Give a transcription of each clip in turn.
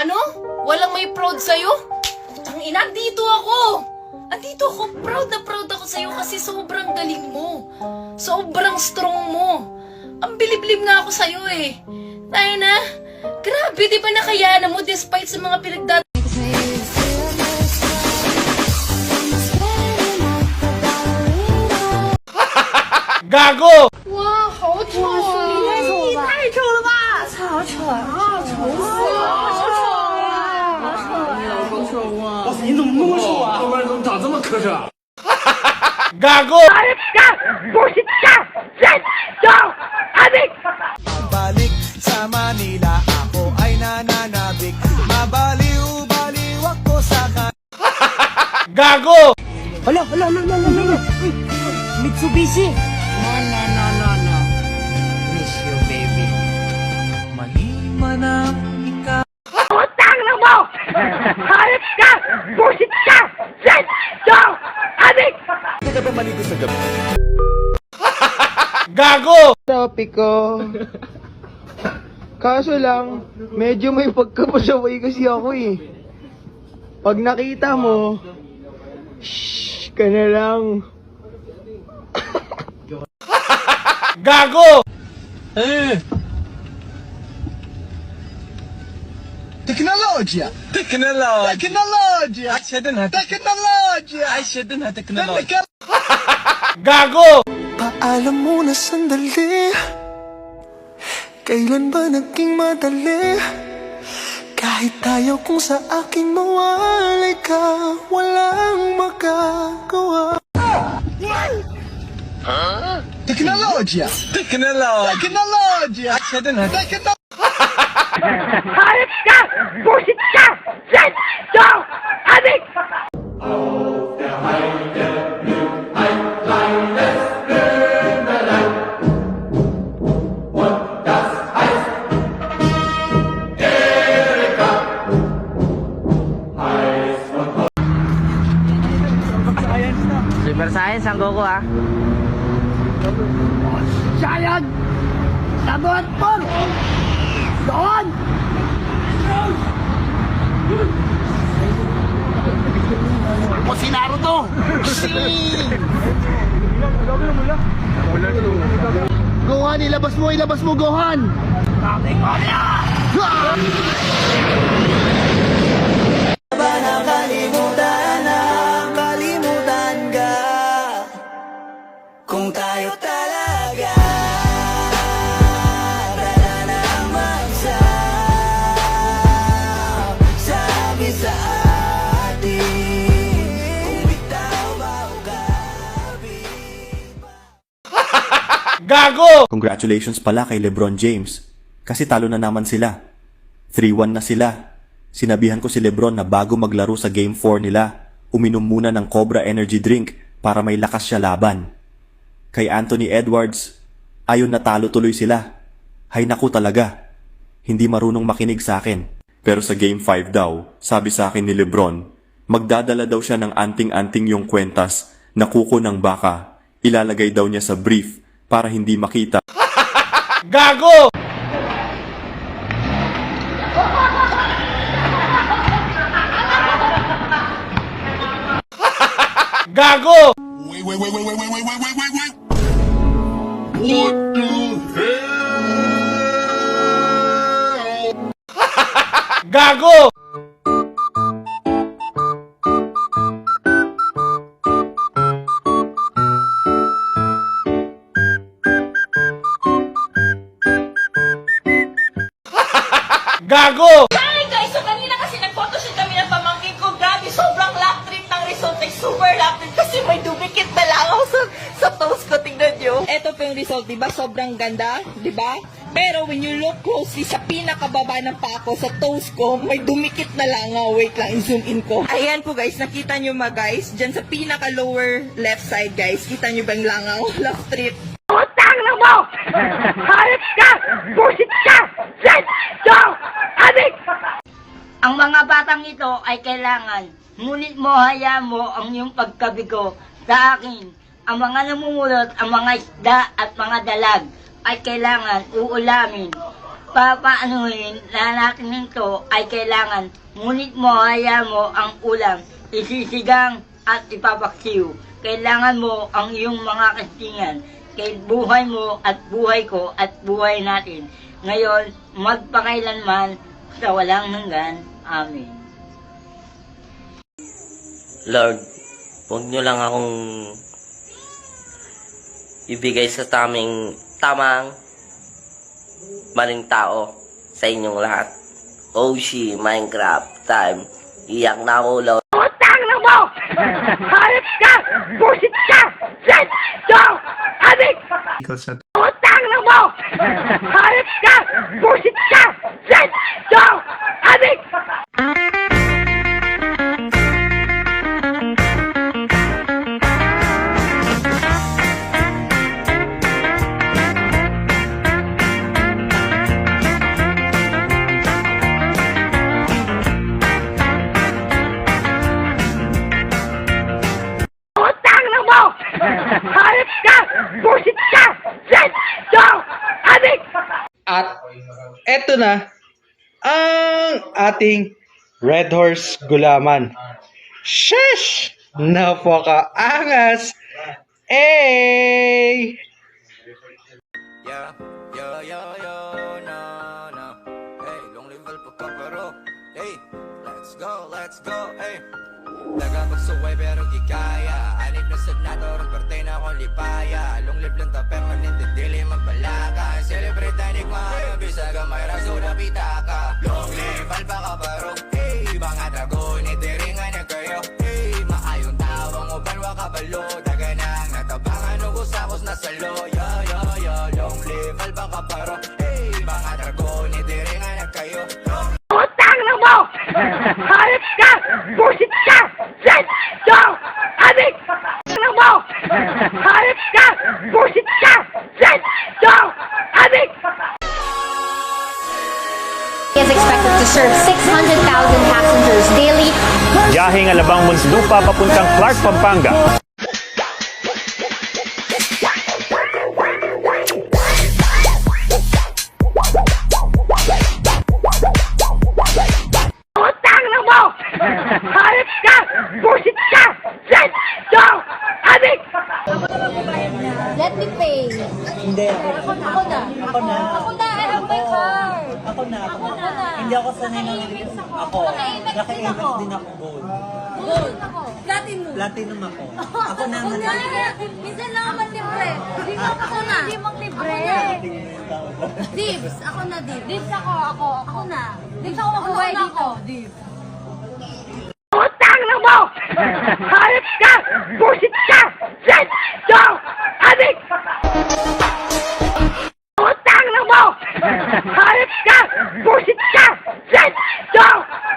Ano? Walang may proud sa'yo? Ang ina, andito ako! Andito ako, proud ako sa'yo kasi sobrang galing mo. Sobrang strong mo. Ang biliblib nga ako sa'yo eh. Tayo na, grabe di ba nakayanan mo despite sa mga pinagdadaanan? Gago! 哇，好丑啊！太丑了吧！好丑啊！丑死了！好丑啊！好丑啊！哇塞，你怎么那么丑啊？后面怎么长这么磕碜？Gago! Balik sa Manila, ako ay nananabik. Mabaliw-baliw ako sa Gago! Hala. Mitsubishi. No. Miss you, baby. Maliman ang ikaw. Utang na mo! Hayop ka! Bullshit ka! Shit! Go! Adik! Hindi ka ba maligo sa gabi? Gago! Topic ko. Kaso lang, medyo may pagkapasaway kasi ako eh. Pag nakita mo, shh ka na lang. Gago! Teknolojya! Gago! Paalam mo na sandali. Kailan ba naging madali? Kahit tayo kung sa akin mawalay ka, walang makagawa. Teknolojya! Hayop ka! Bullshit ka! Shit! Go! Adik! Super Science ang Goku ah. Sayang! Sabot po! Doon! Ako si Naruto! Gohan, ilabas mo Gohan! Ba nakalimutan na kalimutan ka kung tayo talaga tala na magsabi sa atin kung bitaw ba o Gago! Congratulations pala kay LeBron James kasi talo na naman sila. 3-1 na sila. Sinabihan ko si LeBron na bago maglaro sa Game 4 nila, uminom muna ng Cobra Energy Drink para may lakas siya laban. Kay Anthony Edwards, ayon na talo tuloy sila. Hay naku talaga, hindi marunong makinig sa akin. Pero sa Game 5 daw, sabi sa akin ni LeBron, magdadala daw siya ng anting-anting yung kwentas na kuko ng baka, ilalagay daw niya sa brief para hindi makita. Gago! Gago! Wait. What the hell? Gago! Gago! Hi guys! So kanina kasi nag-photoshoot kami ng pamangkin ko. Grabe, sobrang lap trip ng result. Like, super lap trip kasi may duplicate na lang ako sa toes ko. Tingnan nyo. Ito po yung result, diba? Sobrang ganda, diba? Pero when you look closely sa pinakababa ng pako, sa toes ko, may dumikit na langaw. Wait lang, zoom in ko. Ayan po guys, nakita nyo guys? Diyan sa pinaka-lower left side guys, kita nyo ba yung langaw? Lap trip. Utang na mo! Hayop ka! Bullshit ka! Shit! Go! Adik! Ang mga batang ito ay kailangan, ngunit mo hayaan mo ang iyong pagkabigo sa akin. Ang mga namumulot, ang mga isda at mga dalag ay kailangan uulamin. papaanuhin na natin nito ay kailangan. Ngunit mo, haya mo ang ulam, isisigang at ipapaksiw. Kailangan mo ang iyong mga kastingan. Kay buhay mo at buhay ko at buhay natin. Ngayon, magpakailanman sa walang hanggan. Amen. Lord, huwag niyo lang akong ibigay sa tamang maling tao sa inyong lahat. Oshi, Minecraft, time. Iyak na ako, Lord. Utang na mo! Harap ka! Busit ka! Set! Go! Abig! Utang na mo! Harap ka! Busit ka! Set! Go! Abig! Utang na mo! Harap ka! Busit ka! Set! Go! Abig! At eto na ang ating Red Horse Gulaman. Sheesh! Napakaangas! Eh! Yeah, yeah, yeah, yeah, no, no. Hey, long level pagkaparo. Hey, let's go, hey. Nagapagsuway pero di kaya. Anip na senador, parte na akong lipaya. Long live lang ta permanente, dili magbalaka. Celebrate tanik mga bisa gamay raso na pitaka. Long live alba kaparo. Hey, mga dragon, itiringan na kayo. Hey, maayong tawang uban wakabalo. Daganang natabangan ugos-akos na salo. Yo, yo, yo, long live alba kaparo. Hey, mga dragon, itiringan na kayo. Utang na mo! Harap ka! Busit ka! Set! Go! Abig! Utang na mo! Harap ka! Busit ka! Set! Go! Abig! Is expected to serve 600,000 passengers daily. Biyaheng Alabang Muntinlupa papuntang Clark, Pampanga. Utang na mo! Harap ka! Busit ka! Set! Go! Abig! Let me pay. Hindi ako. Ako na. Ako na. I have my card. Ako na. Hindi ako sanay ng ako. Naka-Amex din ako gold. Gold. Platinum. Platinum ako. Ako na. Minsan lang naman libre. Ako na. Hindi mong libre. Dibs. Ako na, Dibs. Dibs ako. Ako na. Dibs ako mabuhay dito. Dibs. Utang na mo! Harap ka! Busit ka! Set! Go! Abig! Utang na mo! Harap ka! Busit ka! Set! Go!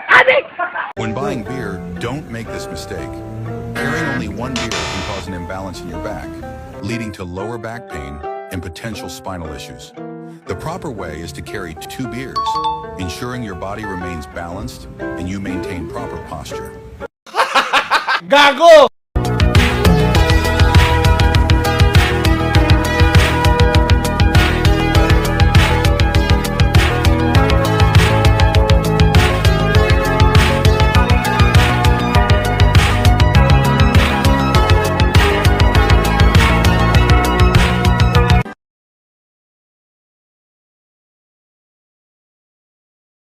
Abig! When buying beer, don't make this mistake. Carrying only one beer can cause an imbalance in your back, leading to lower back pain and potential spinal issues. The proper way is to carry 2 beers, ensuring your body remains balanced and you maintain proper posture. Gago!